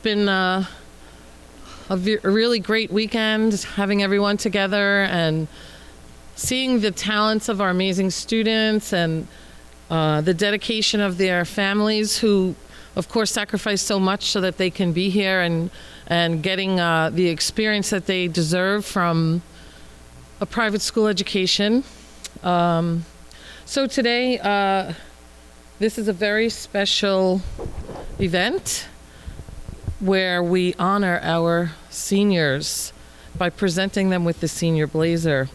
been a really great weekend, having everyone together and seeing the talents of our amazing students and the dedication of their families who, of course, sacrifice so much so that they can be here and getting the experience that they deserve from a private school education. So today, this is a very special event where we honor our seniors by presenting them with the senior blazer.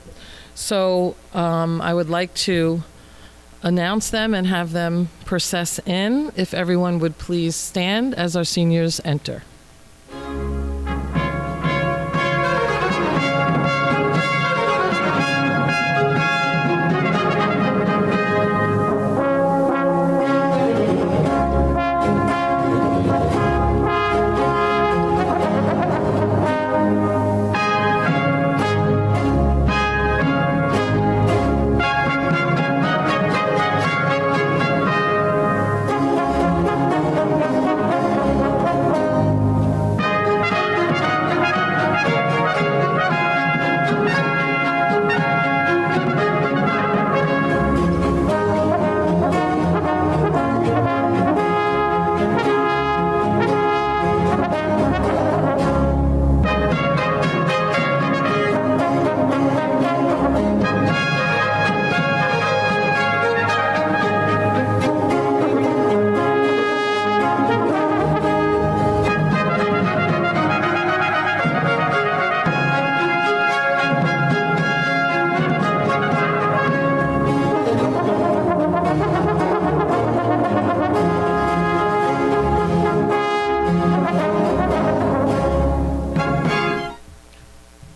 So I would like to announce them and have them process in. If everyone would please stand as our seniors enter.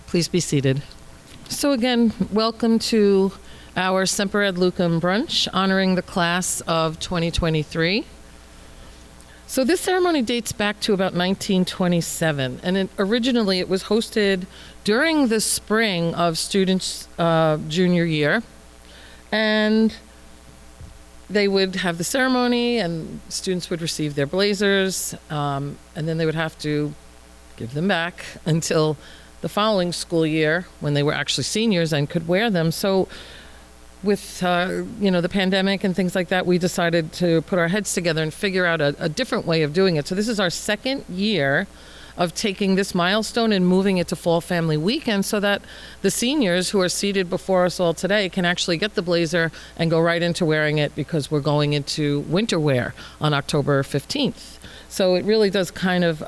Please be seated. So again, welcome to our Semper Ed Lucem brunch, honoring the class of 2023. So this ceremony dates back to about 1927, and originally it was hosted during the spring of students' junior year, and they would have the ceremony, and students would receive their blazers, and then they would have to give them back until the following school year when they were actually seniors and could wear them. So with the pandemic and things like that, we decided to put our heads together and figure out a different way of doing it. So this is our second year of taking this milestone and moving it to Fall Family Weekend so that the seniors who are seated before us all today can actually get the blazer and go right into wearing it, because we're going into winter wear on October 15th. So it really does kind of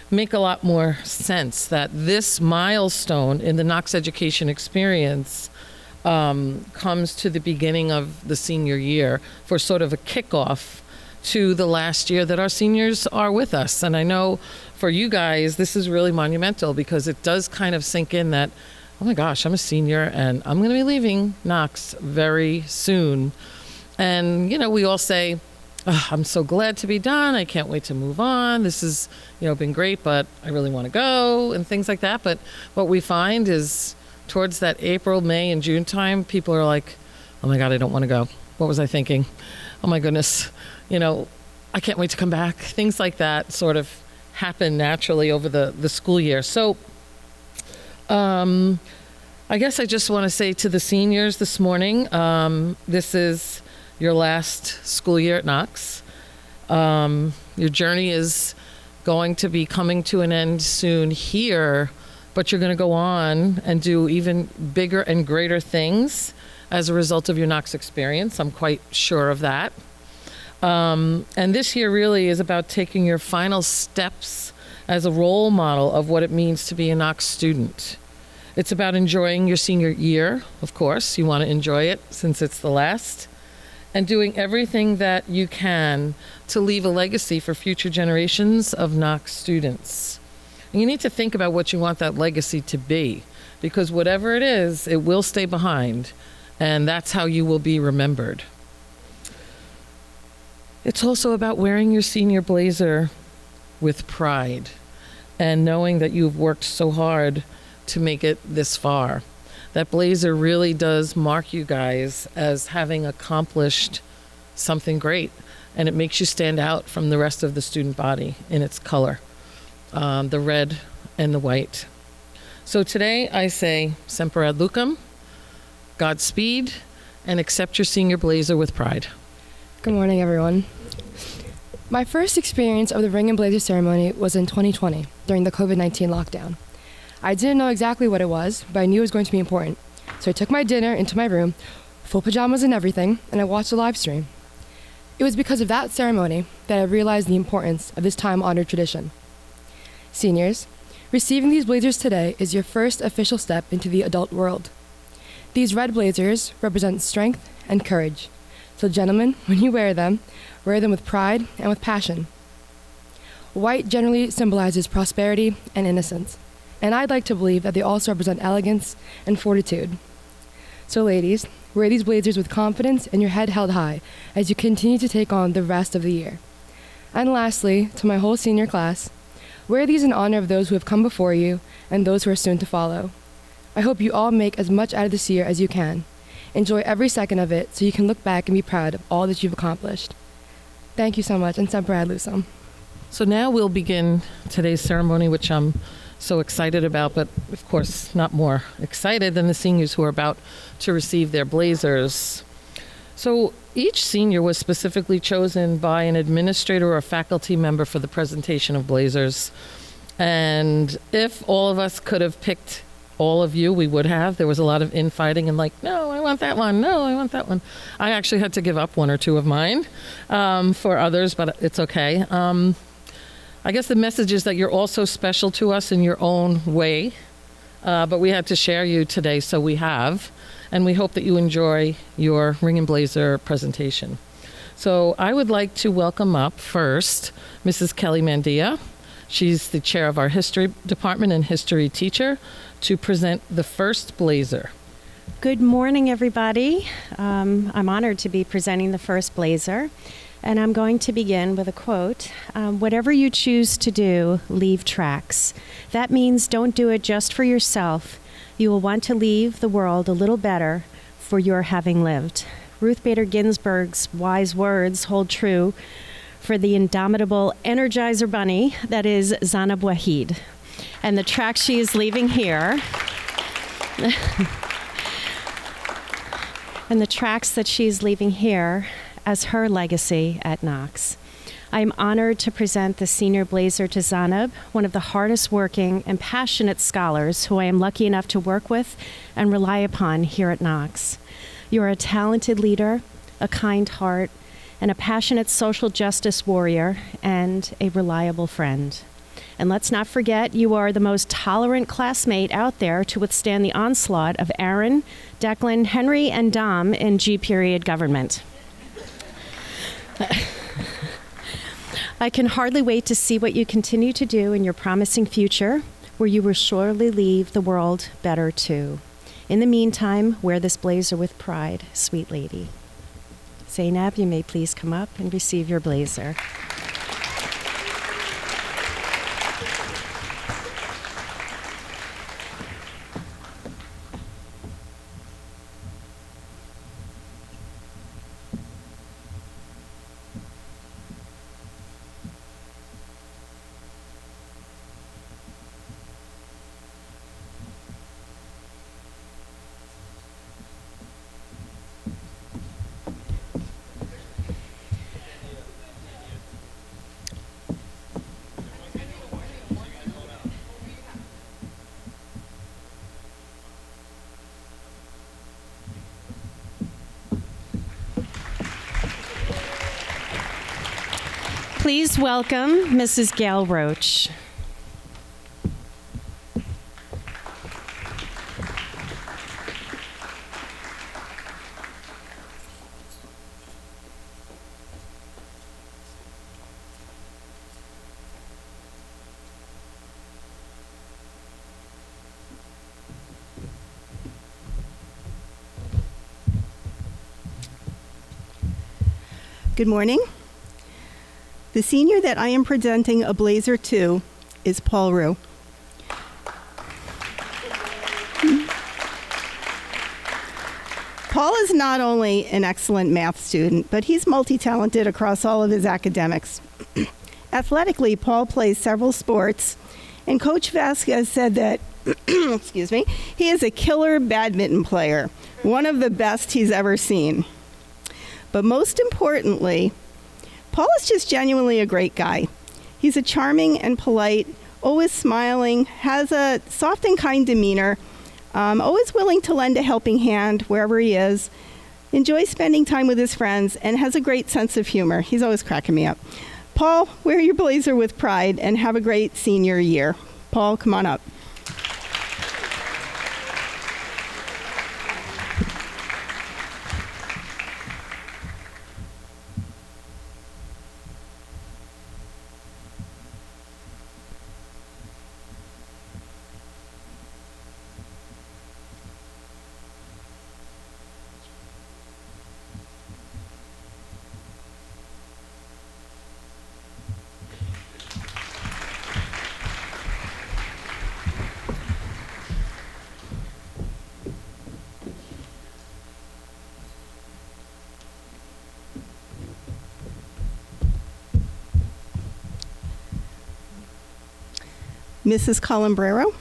make a lot more sense that this milestone in the Knox education experience comes to the beginning of the senior year for sort of a kickoff to the last year that our seniors are with us. And I know for you guys, this is really monumental, because it does kind of sink in that, oh my gosh, I'm a senior and I'm going to be leaving Knox very soon. And, we all say, oh, I'm so glad to be done. I can't wait to move on. This has, been great, but I really want to go, and things like that. But what we find is towards that April, May, and June time, people are like, oh my God, I don't want to go. What was I thinking? Oh my goodness. I can't wait to come back. Things like that sort of happen naturally over the school year. So I guess I just want to say to the seniors this morning, this is your last school year at Knox. Your journey is going to be coming to an end soon here, but you're going to go on and do even bigger and greater things as a result of your Knox experience. I'm quite sure of that. And this year really is about taking your final steps as a role model of what it means to be a Knox student. It's about enjoying your senior year, of course. You want to enjoy it since it's the last. And doing everything that you can to leave a legacy for future generations of Knox students. And you need to think about what you want that legacy to be, because whatever it is, it will stay behind, and that's how you will be remembered. It's also about wearing your senior blazer with pride and knowing that you've worked so hard to make it this far. That blazer really does mark you guys as having accomplished something great, and it makes you stand out from the rest of the student body in its color. the red and the white. So today I say Semper Ad Lucem, Godspeed, and accept your senior blazer with pride. Good morning, everyone. My first experience of the Ring and Blazer ceremony was in 2020 during the COVID-19 lockdown. I didn't know exactly what it was, but I knew it was going to be important. So I took my dinner into my room, full pajamas and everything, and I watched the live stream. It was because of that ceremony that I realized the importance of this time-honored tradition. Seniors, receiving these blazers today is your first official step into the adult world. These red blazers represent strength and courage. So gentlemen, when you wear them with pride and with passion. White generally symbolizes prosperity and innocence, and I'd like to believe that they also represent elegance and fortitude. So ladies, wear these blazers with confidence and your head held high as you continue to take on the rest of the year. And lastly, to my whole senior class, wear these in honor of those who have come before you and those who are soon to follow. I hope you all make as much out of this year as you can. Enjoy every second of it so you can look back and be proud of all that you've accomplished. Thank you so much, and Semper Ad Lucem. So now we'll begin today's ceremony, which I'm so excited about, but of course not more excited than the seniors who are about to receive their blazers. So each senior was specifically chosen by an administrator or a faculty member for the presentation of blazers. And if all of us could have picked all of you, we would have. There was a lot of infighting and like, no, I want that one. No, I want that one. I actually had to give up one or two of mine for others, but it's okay. I guess the message is that you're also special to us in your own way, but we had to share you today, so we have, and we hope that you enjoy your Ring and Blazer presentation. So I would like to welcome up first Mrs. Kelly Mandia. She's the chair of our history department and history teacher, to present the first blazer. Good morning, everybody. I'm honored to be presenting the first blazer. And I'm going to begin with a quote. Whatever you choose to do, leave tracks. That means don't do it just for yourself. You will want to leave the world a little better for your having lived. Ruth Bader Ginsburg's wise words hold true for the indomitable Energizer Bunny that is Zanab Wahid. And the track she is leaving here, and the tracks that she's leaving here as her legacy at Knox. I am honored to present the senior blazer to Zanab, one of the hardest working and passionate scholars who I am lucky enough to work with and rely upon here at Knox. You are a talented leader, a kind heart, and a passionate social justice warrior, and a reliable friend. And let's not forget, you are the most tolerant classmate out there to withstand the onslaught of Aaron, Declan, Henry, and Dom in G-period government. I can hardly wait to see what you continue to do in your promising future, where you will surely leave the world better too. In the meantime, wear this blazer with pride, sweet lady. Zainab, you may please come up and receive your blazer. Please welcome Mrs. Gail Roach. Good morning. The senior that I am presenting a blazer to is Paul Rue. Paul is not only an excellent math student, but he's multi-talented across all of his academics. Athletically, Paul plays several sports, and Coach Vasquez said that, excuse me, he is a killer badminton player, one of the best he's ever seen. But most importantly, Paul is just genuinely a great guy. He's a charming and polite, always smiling, has a soft and kind demeanor, always willing to lend a helping hand wherever he is, enjoys spending time with his friends, and has a great sense of humor. He's always cracking me up. Paul, wear your blazer with pride and have a great senior year. Paul, come on up. Mrs. Colombrero.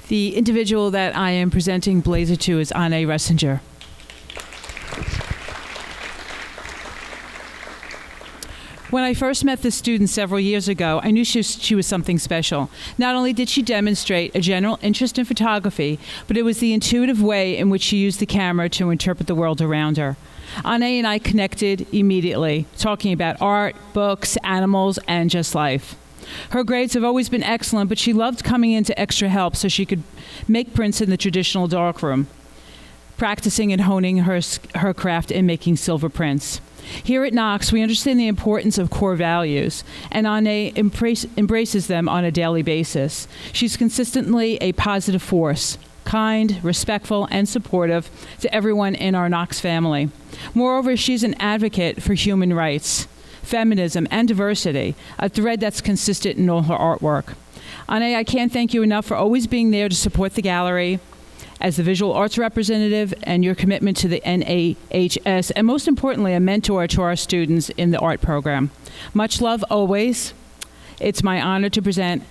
The individual that I am presenting blazer to is Anne Ressinger. When I first met this student several years ago, I knew she was something special. Not only did she demonstrate a general interest in photography, but it was the intuitive way in which she used the camera to interpret the world around her. Anne and I connected immediately, talking about art, books, animals, and just life. Her grades have always been excellent, but she loved coming into extra help so she could make prints in the traditional darkroom, practicing and honing her craft in making silver prints. Here at Knox, we understand the importance of core values, and Anne embraces them on a daily basis. She's consistently a positive force, kind, respectful, and supportive to everyone in our Knox family. Moreover, she's an advocate for human rights, feminism, and diversity, a thread that's consistent in all her artwork. Anne, I can't thank you enough for always being there to support the gallery as the visual arts representative, and your commitment to the NAHS, and most importantly, a mentor to our students in the art program. Much love always. It's my honor to present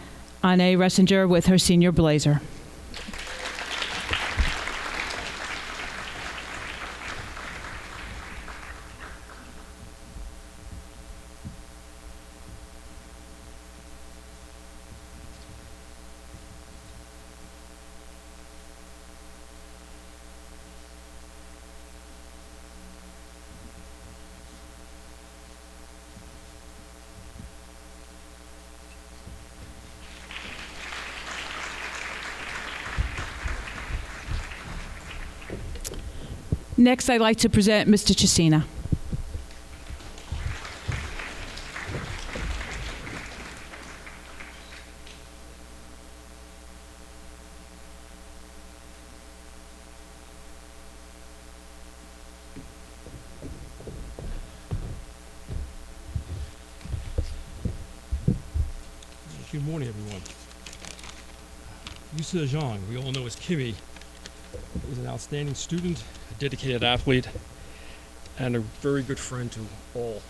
Anne Ressinger with her senior blazer. Next, I'd like to present Mr. Cesina. Good morning, everyone. Yusa Zhang, we all know as Kimmy, is an outstanding student, a dedicated athlete, and a very good friend to all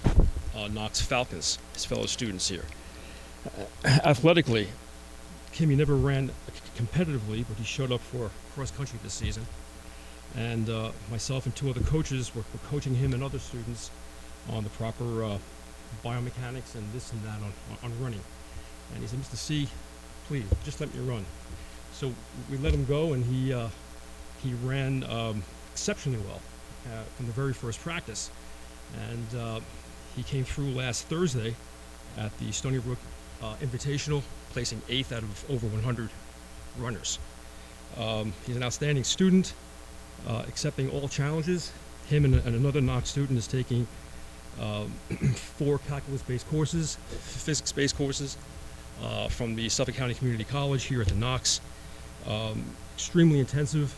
Knox Falcons, his fellow students here. Athletically, Kimmy never ran competitively, but he showed up for cross country this season. And myself and two other coaches were coaching him and other students on the proper biomechanics and this and that on running. And he said, "Mr. C, please, just let me run." So we let him go, and he ran exceptionally well from the very first practice. And he came through last Thursday at the Stony Brook Invitational, placing 8th out of over 100 runners. He's an outstanding student, accepting all challenges. Him and another Knox student is taking 4 calculus-based courses, physics-based courses from the Suffolk County Community College here at the Knox. Extremely intensive,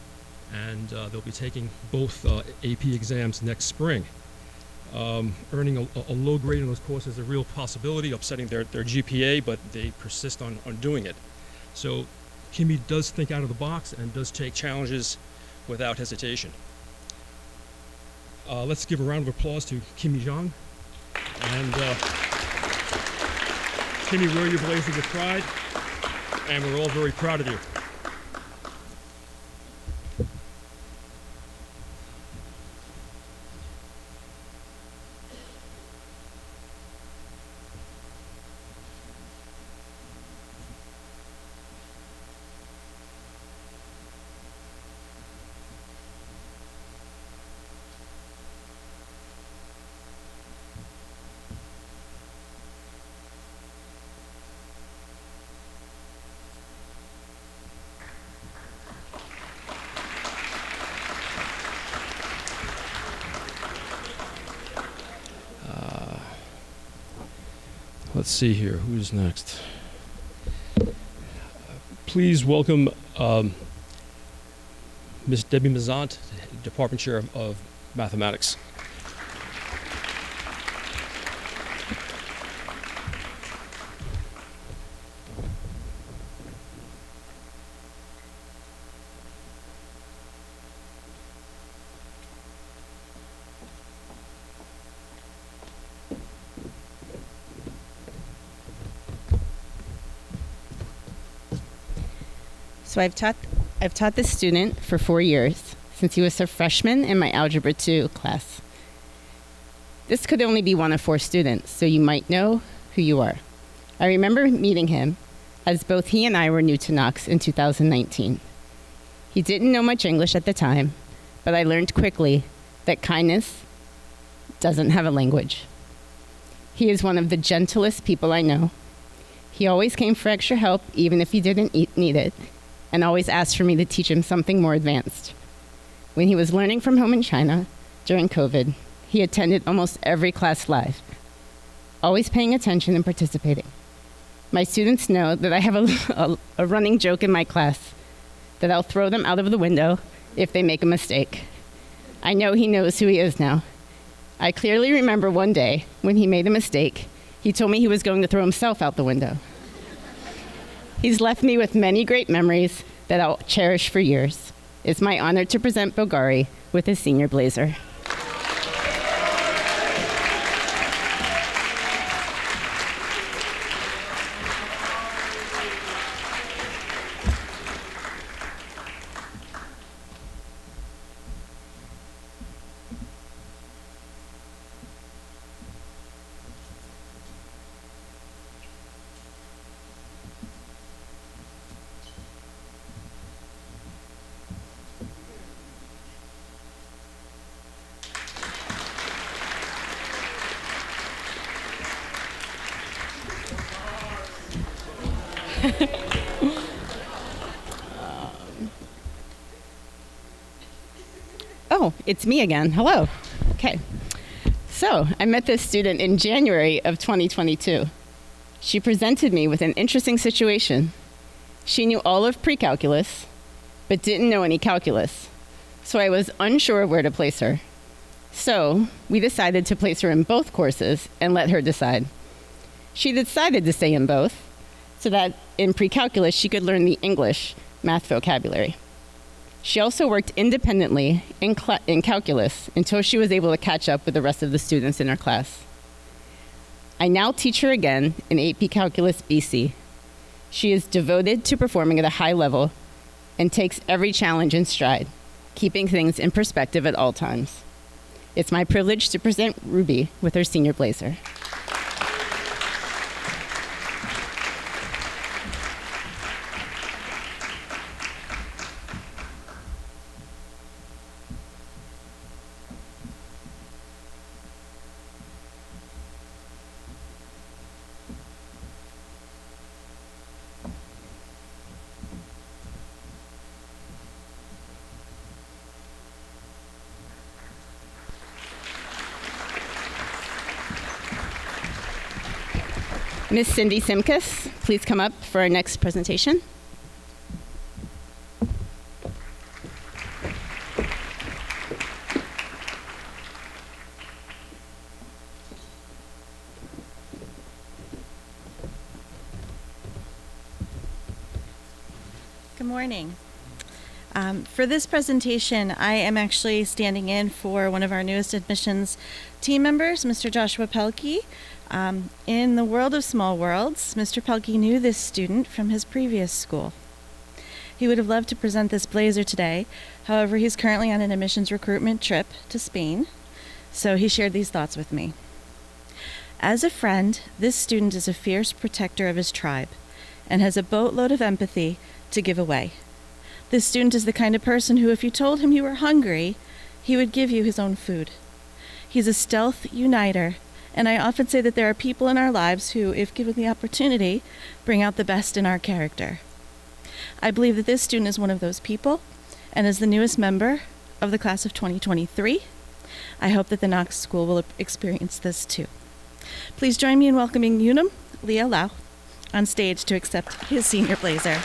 and they'll be taking both AP exams next spring. Earning a low grade in those courses is a real possibility, upsetting their GPA, but they persist on doing it. So Kimmy does think out of the box and does take challenges without hesitation. Let's give a round of applause to Kimmy Zhang. And Kimmy, wear your blazer with pride, and we're all very proud of you. Let's see here, who's next? Please welcome Ms. Debbie Mazant, Department Chair of Mathematics. So I've taught this student for 4 years, since he was a freshman in my Algebra 2 class. This could only be one of 4 students, so you might know who you are. I remember meeting him, as both he and I were new to Knox in 2019. He didn't know much English at the time, but I learned quickly that kindness doesn't have a language. He is one of the gentlest people I know. He always came for extra help, even if he didn't need it, and always asked for me to teach him something more advanced. When he was learning from home in China during COVID, he attended almost every class live, always paying attention and participating. My students know that I have a running joke in my class that I'll throw them out of the window if they make a mistake. I know he knows who he is now. I clearly remember one day when he made a mistake, he told me he was going to throw himself out the window. He's left me with many great memories that I'll cherish for years. It's my honor to present Bogari with his senior blazer. Oh, it's me again. Hello. Okay. So I met this student in January of 2022. She presented me with an interesting situation. She knew all of pre-calculus, but didn't know any calculus. So I was unsure where to place her. So we decided to place her in both courses and let her decide. She decided to stay in both, so that in pre-calculus she could learn the English math vocabulary. She also worked independently in calculus until she was able to catch up with the rest of the students in her class. I now teach her again in AP Calculus BC. She is devoted to performing at a high level and takes every challenge in stride, keeping things in perspective at all times. It's my privilege to present Ruby with her senior blazer. Ms. Cindy Simkus, please come up for our next presentation. morning. For this presentation, I am actually standing in for one of our newest admissions team members, Mr. Joshua Pelkey. In the world of small worlds, Mr. Pelkey knew this student from his previous school. He would have loved to present this blazer today. However, he's currently on an admissions recruitment trip to Spain, so he shared these thoughts with me. As a friend, this student is a fierce protector of his tribe and has a boatload of empathy to give away. This student is the kind of person who, if you told him you were hungry, he would give you his own food. He's a stealth uniter, and I often say that there are people in our lives who, if given the opportunity, bring out the best in our character. I believe that this student is one of those people, and as the newest member of the class of 2023, I hope that the Knox School will experience this too. Please join me in welcoming Unum Leah Lau on stage to accept his senior blazer.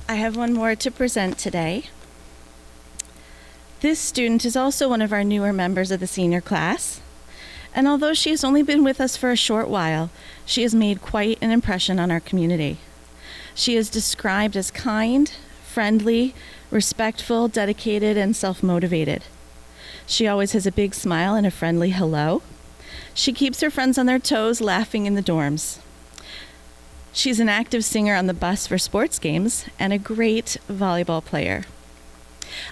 I have one more to present today. This student is also one of our newer members of the senior class, and although she has only been with us for a short while, she has made quite an impression on our community. She is described as kind, friendly, respectful, dedicated, and self-motivated. She always has a big smile and a friendly hello. She keeps her friends on their toes, laughing in the dorms. She's an active singer on the bus for sports games and a great volleyball player.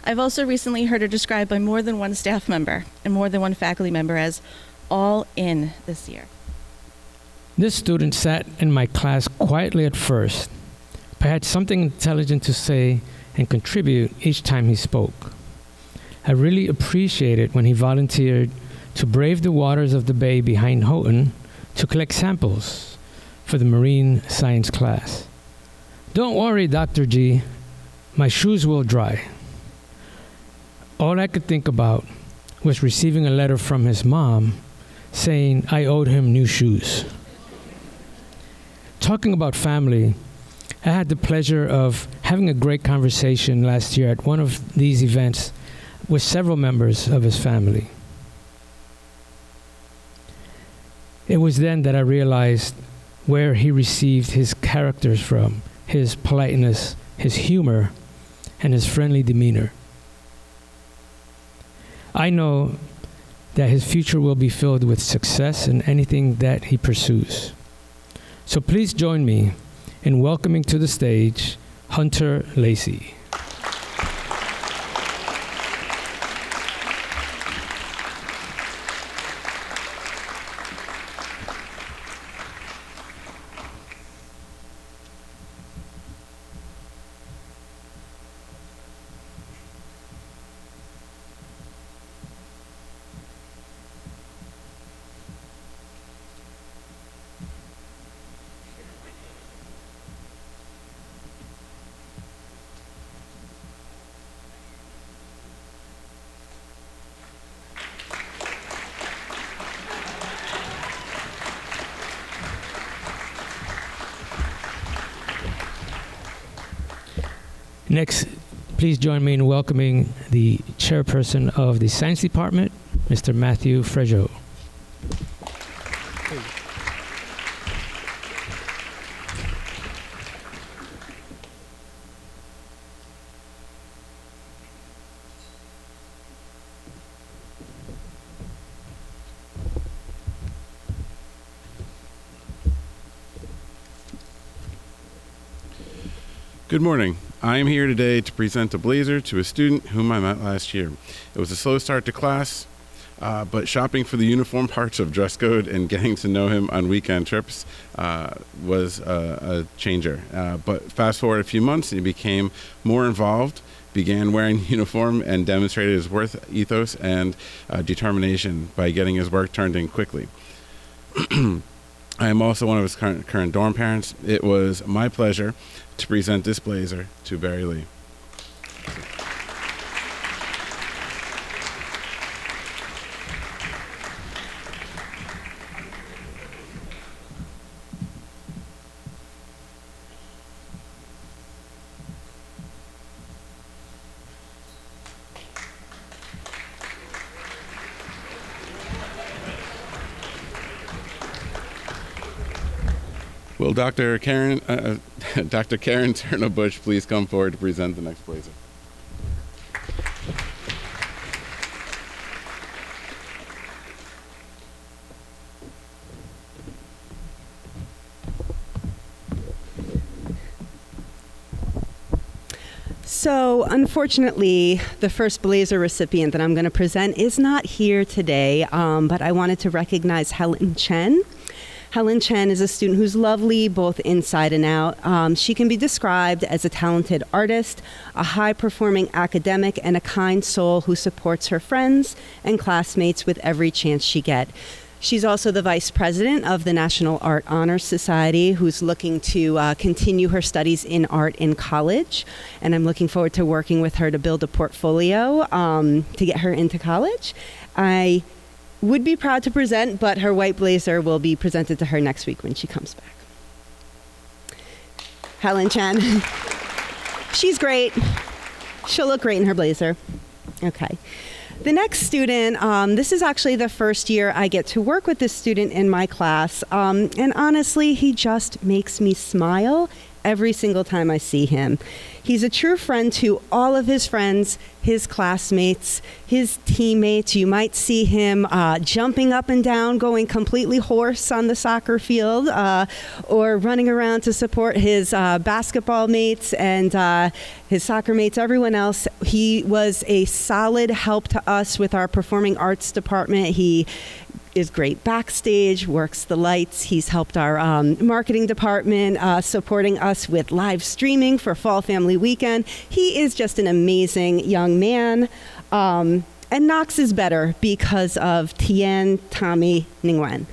I've also recently heard her described by more than one staff member and more than one faculty member as all in this year. This student sat in my class quietly at first, but had something intelligent to say and contribute each time he spoke. I really appreciated when he volunteered to brave the waters of the bay behind Houghton to collect samples for the marine science class. Don't worry, Dr. G, my shoes will dry. All I could think about was receiving a letter from his mom saying I owed him new shoes. Talking about family, I had the pleasure of having a great conversation last year at one of these events with several members of his family. It was then that I realized where he received his characters from, his politeness, his humor, and his friendly demeanor. I know that his future will be filled with success in anything that he pursues. So please join me in welcoming to the stage Hunter Lacey. Next, please join me in welcoming the chairperson of the science department, Mr. Matthew Frejo. Good morning. I am here today to present a blazer to a student whom I met last year. It was a slow start to class, but shopping for the uniform parts of dress code and getting to know him on weekend trips was a changer. But fast forward a few months, he became more involved, began wearing uniform, and demonstrated his work ethos and determination by getting his work turned in quickly. I am also one of his current dorm parents. It was my pleasure to present this blazer to Barry Lee. Will Dr. Karen Turner Bush please come forward to present the next blazer? So, unfortunately, the first blazer recipient that I'm going to present is not here today, but I wanted to recognize Helen Chen. Helen Chen is a student who's lovely both inside and out. She can be described as a talented artist, a high-performing academic, and a kind soul who supports her friends and classmates with every chance she gets. She's also the vice president of the National Art Honors Society, who's looking to continue her studies in art in college. And I'm looking forward to working with her to build a portfolio to get her into college. I would be proud to present, but her white blazer will be presented to her next week when she comes back. Helen Chen. She's great. She'll look great in her blazer. Okay. The next student, this is actually the first year I get to work with this student in my class. And honestly, he just makes me smile every single time I see him. He's a true friend to all of his friends, his classmates, his teammates. You might see him jumping up and down, going completely hoarse on the soccer field, or running around to support his basketball mates and his soccer mates, everyone else. He was a solid help to us with our performing arts department. He is great backstage, works the lights. He's helped our marketing department, supporting us with live streaming for Fall Family Weekend. He is just an amazing young man. And Knox is better because of Tien Tommy Nguyen.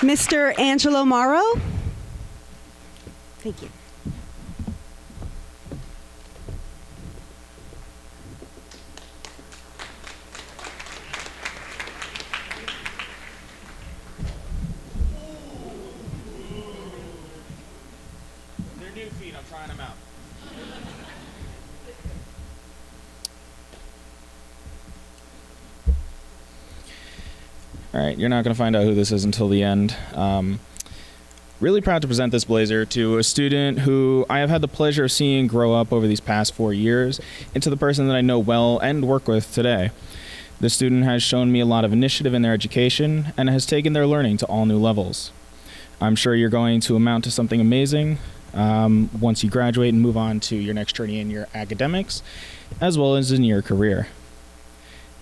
Mr. Angelo Morrow. Thank you. They're new feet, I'm trying them out. All right, you're not going to find out who this is until the end. Really proud to present this blazer to a student who I have had the pleasure of seeing grow up over these past 4 years into the person that I know well and work with today. This student has shown me a lot of initiative in their education and has taken their learning to all new levels. I'm sure you're going to amount to something amazing once you graduate and move on to your next journey in your academics, as well as in your career.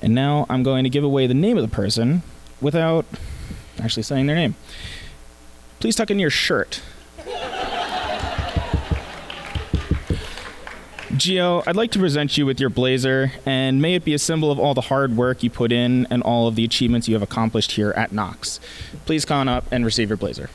And now I'm going to give away the name of the person without actually saying their name. Please tuck in your shirt. Gio, I'd like to present you with your blazer, and may it be a symbol of all the hard work you put in and all of the achievements you have accomplished here at Knox. Please come on up and receive your blazer.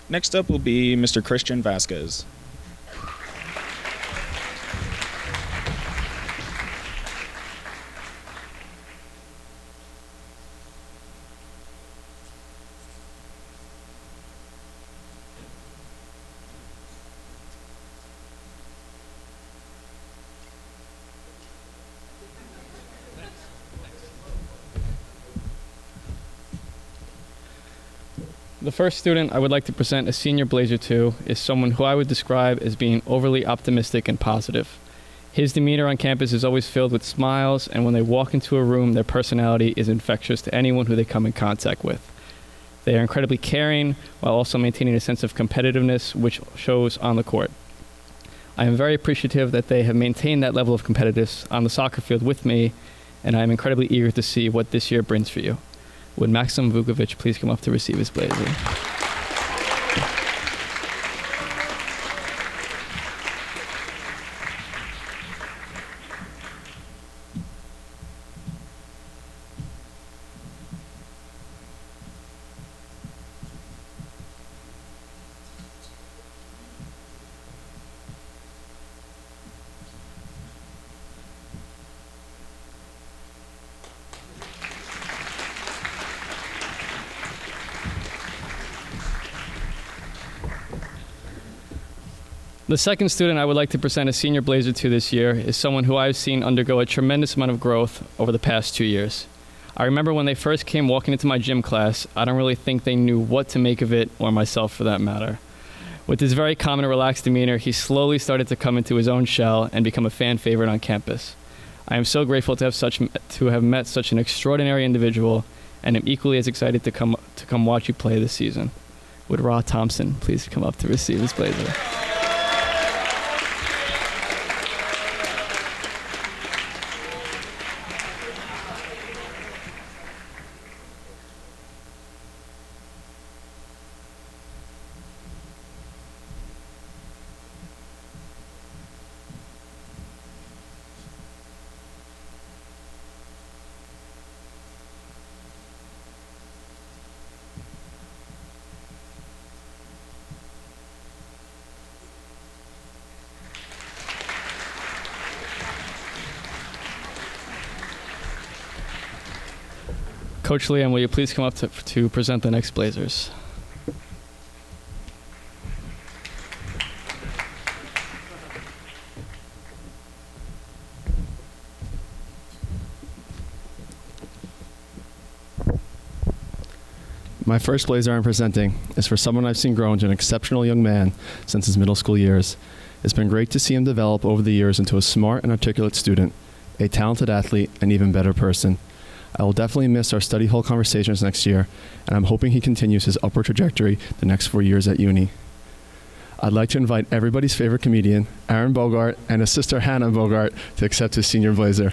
Next up will be Mr. Christian Vasquez. The first student I would like to present a senior blazer to is someone who I would describe as being overly optimistic and positive. His demeanor on campus is always filled with smiles, and when they walk into a room, their personality is infectious to anyone who they come in contact with. They are incredibly caring while also maintaining a sense of competitiveness, which shows on the court. I am very appreciative that they have maintained that level of competitiveness on the soccer field with me, and I am incredibly eager to see what this year brings for you. Would Maxim Vukovic please come up to receive his blazer? The second student I would like to present a senior blazer to this year is someone who I've seen undergo a tremendous amount of growth over the past 2 years. I remember when they first came walking into my gym class, I don't really think they knew what to make of it, or myself for that matter. With his very calm and relaxed demeanor, he slowly started to come into his own shell and become a fan favorite on campus. I am so grateful to have met such an extraordinary individual, and am equally as excited to come watch you play this season. Would Ra Thompson please come up to receive his blazer? Coach Liam, will you please come up to present the next Blazers? My first blazer I'm presenting is for someone I've seen grow into an exceptional young man since his middle school years. It's been great to see him develop over the years into a smart and articulate student, a talented athlete, and even better person. I will definitely miss our study hall conversations next year, and I'm hoping he continues his upward trajectory the next 4 years at uni. I'd like to invite everybody's favorite comedian, Aaron Bogart, and his sister Hannah Bogart to accept his senior blazer.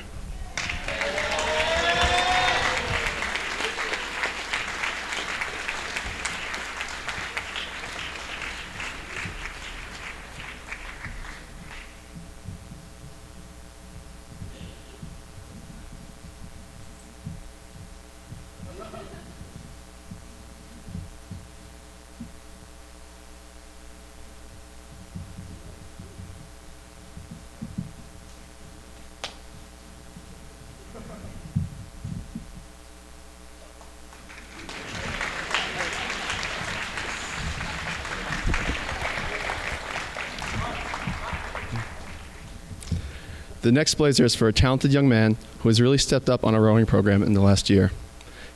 The next blazer is for a talented young man who has really stepped up on a rowing program in the last year.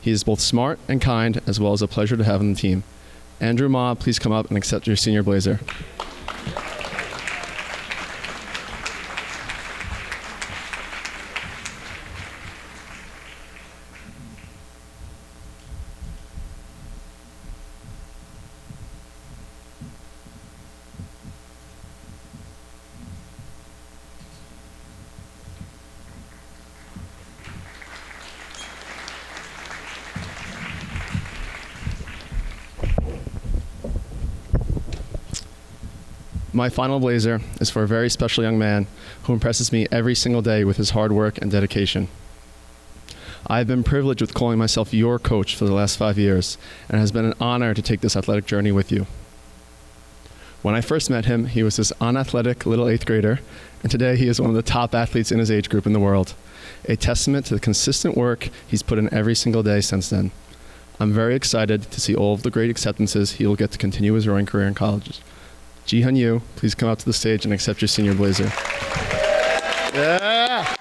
He is both smart and kind, as well as a pleasure to have on the team. Andrew Ma, please come up and accept your senior blazer. My final blazer is for a very special young man who impresses me every single day with his hard work and dedication. I have been privileged with calling myself your coach for the last 5 years, and it has been an honor to take this athletic journey with you. When I first met him, he was this unathletic little 8th grader, and today he is one of the top athletes in his age group in the world, a testament to the consistent work he's put in every single day since then. I'm very excited to see all of the great acceptances he will get to continue his rowing career in college. Jihan Yu, please come out to the stage and accept your senior blazer. Yeah!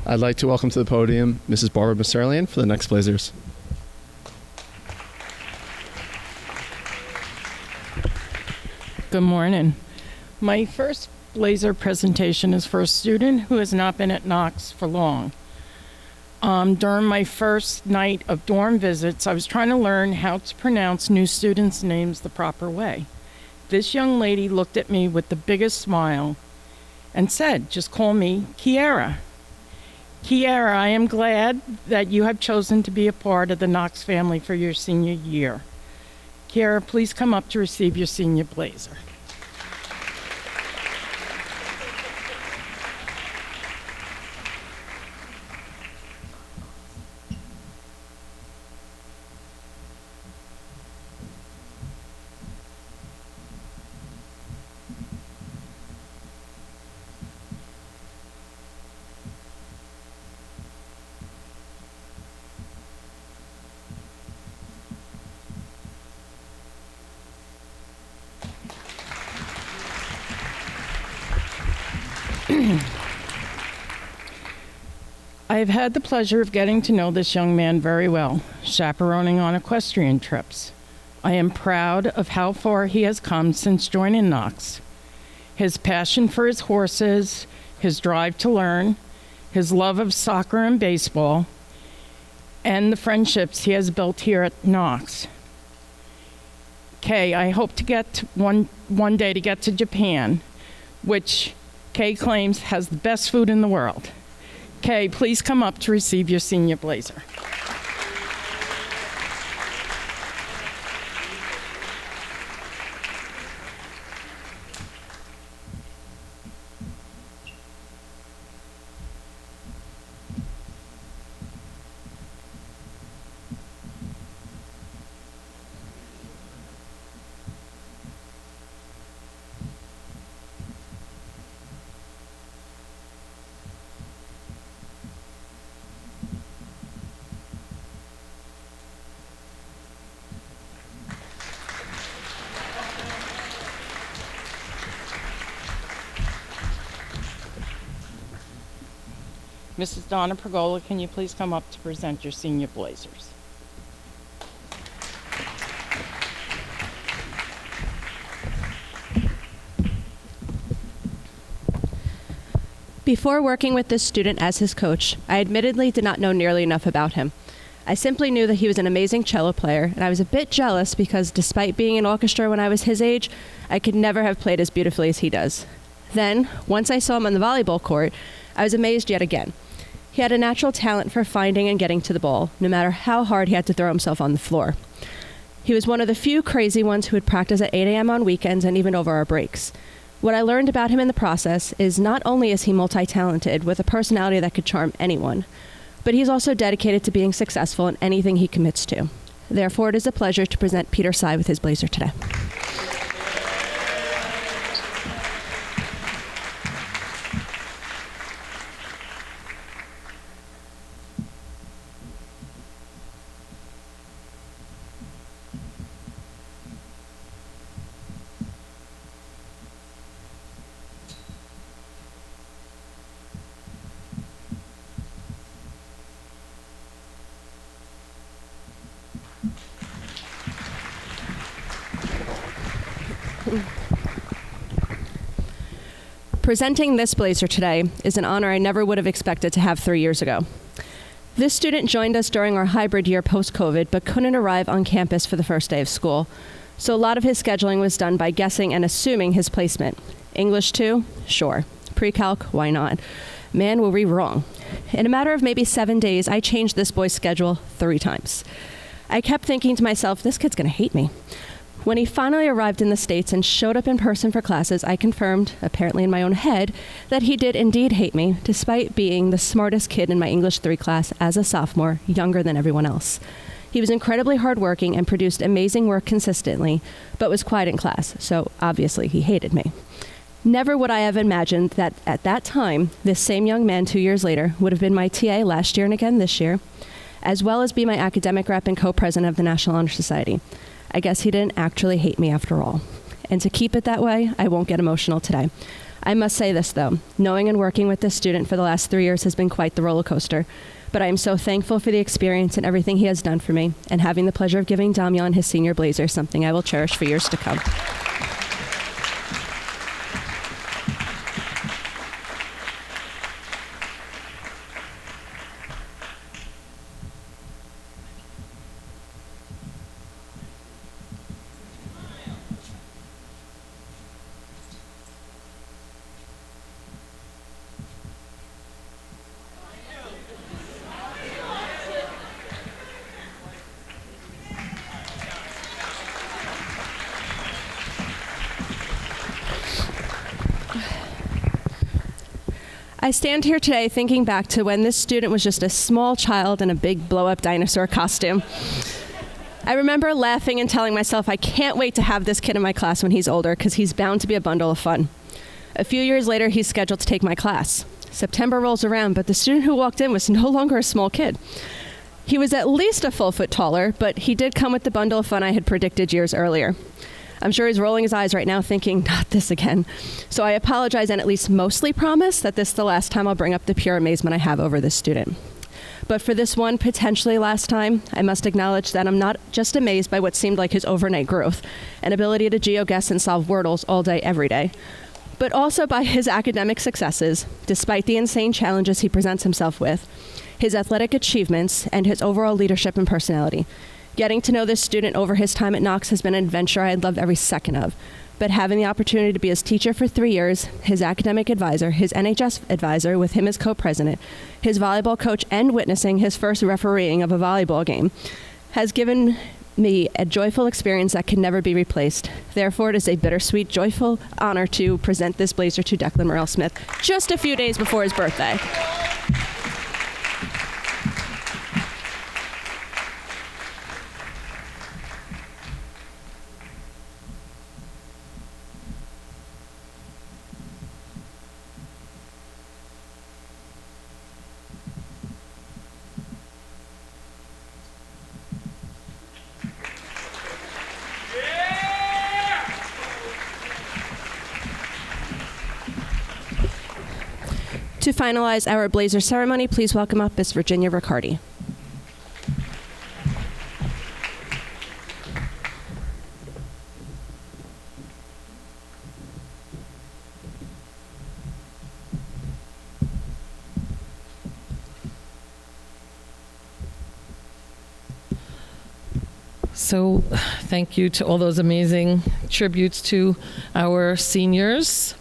I'd like to welcome to the podium Mrs. Barbara Maserlian for the next Blazers. Good morning. My first Blazer presentation is for a student who has not been at Knox for long. During my first night of dorm visits, I was trying to learn how to pronounce new students' names the proper way. This young lady looked at me with the biggest smile and said, "Just call me Kiara." Kiara, I am glad that you have chosen to be a part of the Knox family for your senior year. Kiara, please come up to receive your senior blazer. I have had the pleasure of getting to know this young man very well, chaperoning on equestrian trips. I am proud of how far he has come since joining Knox. His passion for his horses, his drive to learn, his love of soccer and baseball, and the friendships he has built here at Knox. Kay, I hope to get one day to get to Japan, which Kay claims has the best food in the world. Kay, please come up to receive your senior blazer. Mrs. Donna Pergola, can you please come up to present your senior blazers? Before working with this student as his coach, I admittedly did not know nearly enough about him. I simply knew that he was an amazing cello player, and I was a bit jealous because despite being in orchestra when I was his age, I could never have played as beautifully as he does. Then, once I saw him on the volleyball court, I was amazed yet again. He had a natural talent for finding and getting to the ball, no matter how hard he had to throw himself on the floor. He was one of the few crazy ones who would practice at 8 a.m. on weekends and even over our breaks. What I learned about him in the process is not only is he multi-talented with a personality that could charm anyone, but he's also dedicated to being successful in anything he commits to. Therefore, it is a pleasure to present Peter Sy with his blazer today. Presenting this blazer today is an honor I never would have expected to have 3 years ago. This student joined us during our hybrid year post-COVID, but couldn't arrive on campus for the first day of school. So a lot of his scheduling was done by guessing and assuming his placement. English 2? Sure. Pre-calc? Why not? Man, were we wrong. In a matter of maybe 7 days, I changed this boy's schedule 3 times. I kept thinking to myself, this kid's gonna hate me. When he finally arrived in the States and showed up in person for classes, I confirmed, apparently in my own head, that he did indeed hate me, despite being the smartest kid in my English 3 class as a sophomore, younger than everyone else. He was incredibly hardworking and produced amazing work consistently, but was quiet in class, so obviously he hated me. Never would I have imagined that at that time, this same young man 2 years later would have been my TA last year and again this year, as well as be my academic rep and co-president of the National Honor Society. I guess he didn't actually hate me after all. And to keep it that way, I won't get emotional today. I must say this, though. Knowing and working with this student for the last 3 years has been quite the roller coaster. But I am so thankful for the experience and everything he has done for me, and having the pleasure of giving Damian his senior blazer is something I will cherish for years to come. I stand here today thinking back to when this student was just a small child in a big blow-up dinosaur costume. I remember laughing and telling myself I can't wait to have this kid in my class when he's older because he's bound to be a bundle of fun. A few years later, he's scheduled to take my class. September rolls around, but the student who walked in was no longer a small kid. He was at least a full foot taller, but he did come with the bundle of fun I had predicted years earlier. I'm sure he's rolling his eyes right now thinking, not this again. So I apologize and at least mostly promise that this is the last time I'll bring up the pure amazement I have over this student. But for this one potentially last time, I must acknowledge that I'm not just amazed by what seemed like his overnight growth and ability to geoguess and solve Wordles all day, every day, but also by his academic successes, despite the insane challenges he presents himself with, his athletic achievements, and his overall leadership and personality. Getting to know this student over his time at Knox has been an adventure I had loved every second of. But having the opportunity to be his teacher for 3 years, his academic advisor, his NHS advisor with him as co-president, his volleyball coach, and witnessing his first refereeing of a volleyball game has given me a joyful experience that can never be replaced. Therefore, it is a bittersweet, joyful honor to present this blazer to Declan Morrell Smith just a few days before his birthday. To finalize our blazer ceremony, please welcome up Miss Virginia Riccardi. So thank you to all those amazing tributes to our seniors.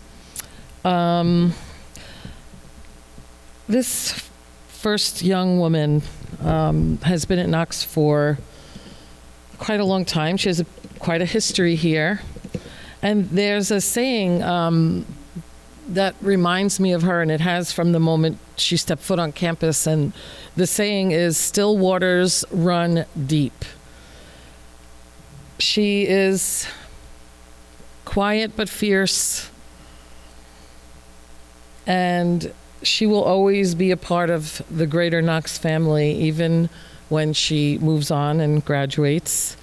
This first young woman has been at Knox for quite a long time. She has quite a history here. And there's a saying that reminds me of her, and it has from the moment she stepped foot on campus. And the saying is, "Still waters run deep." She is quiet but fierce, and she will always be a part of the greater Knox family, even when she moves on and graduates.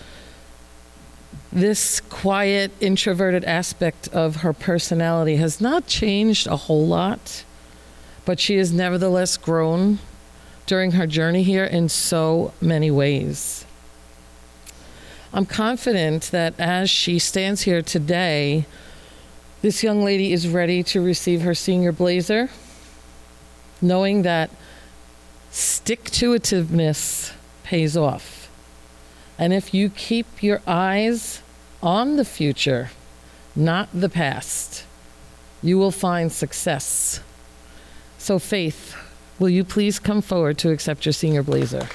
This quiet, introverted aspect of her personality has not changed a whole lot, but she has nevertheless grown during her journey here in so many ways. I'm confident that as she stands here today, this young lady is ready to receive her senior blazer, knowing that stick-to-itiveness pays off. And if you keep your eyes on the future, not the past, you will find success. So Faith, will you please come forward to accept your senior blazer?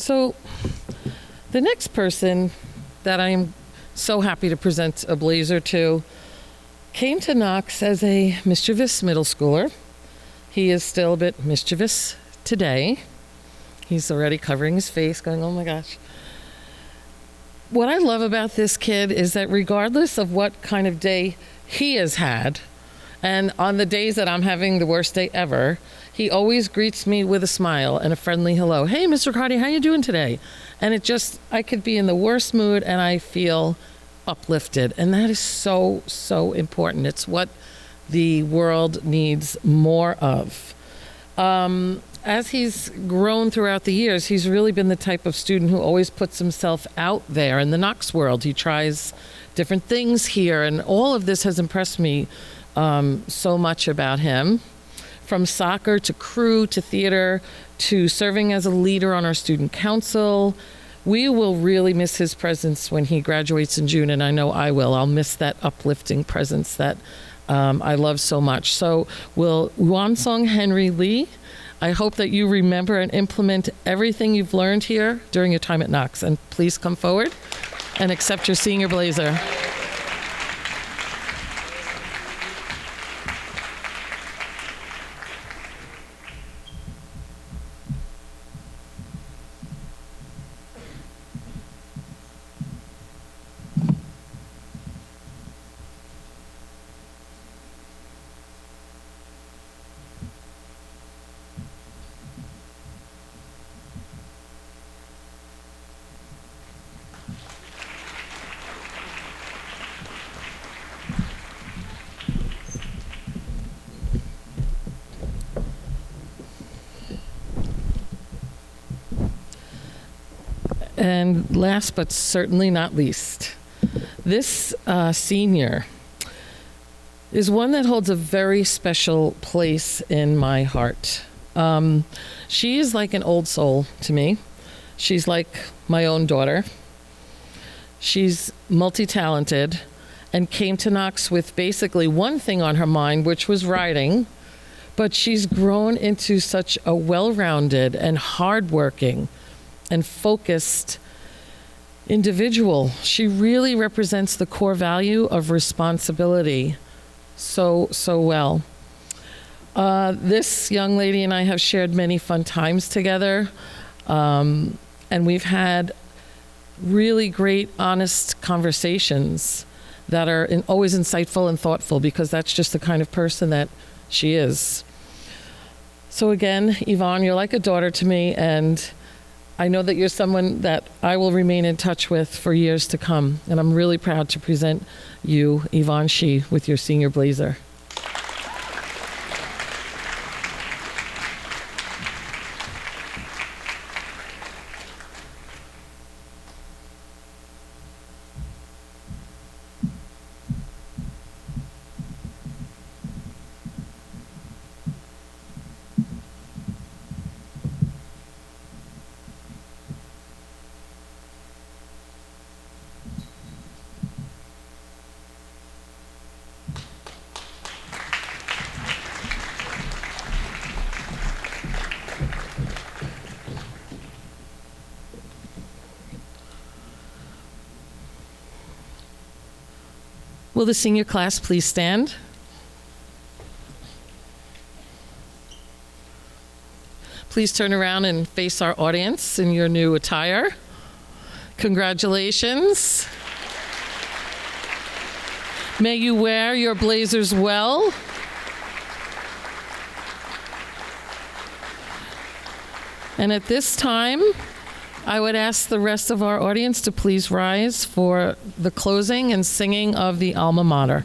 So the next person that I am so happy to present a blazer to came to Knox as a mischievous middle schooler. He is still a bit mischievous today. He's already covering his face, going, oh my gosh. What I love about this kid is that regardless of what kind of day he has had, and on the days that I'm having the worst day ever, he always greets me with a smile and a friendly hello. Hey, Mr. Cardi, how you doing today? And I could be in the worst mood and I feel uplifted. And that is so, so important. It's what the world needs more of. As he's grown throughout the years, he's really been the type of student who always puts himself out there in the Knox world. He tries different things here, and all of this has impressed me so much about him. From soccer to crew to theater to serving as a leader on our student council. We will really miss his presence when he graduates in June, and I know I will. I'll miss that uplifting presence that I love so much. So will Wansong Henry Lee, I hope that you remember and implement everything you've learned here during your time at Knox. And please come forward and accept your senior blazer. And last but certainly not least, this senior is one that holds a very special place in my heart. She is like an old soul to me. She's like my own daughter. She's multi-talented and came to Knox with basically one thing on her mind, which was writing. But she's grown into such a well-rounded and hardworking and focused individual. She really represents the core value of responsibility so well. This young lady and I have shared many fun times together, and we've had really great, honest conversations that are always insightful and thoughtful, because that's just the kind of person that she is. So again, Yvonne, you're like a daughter to me, and I know that you're someone that I will remain in touch with for years to come, and I'm really proud to present you, Yvonne Shee, with your senior blazer. Will the senior class please stand? Please turn around and face our audience in your new attire. Congratulations. May you wear your blazers well. And at this time, I would ask the rest of our audience to please rise for the closing and singing of the alma mater.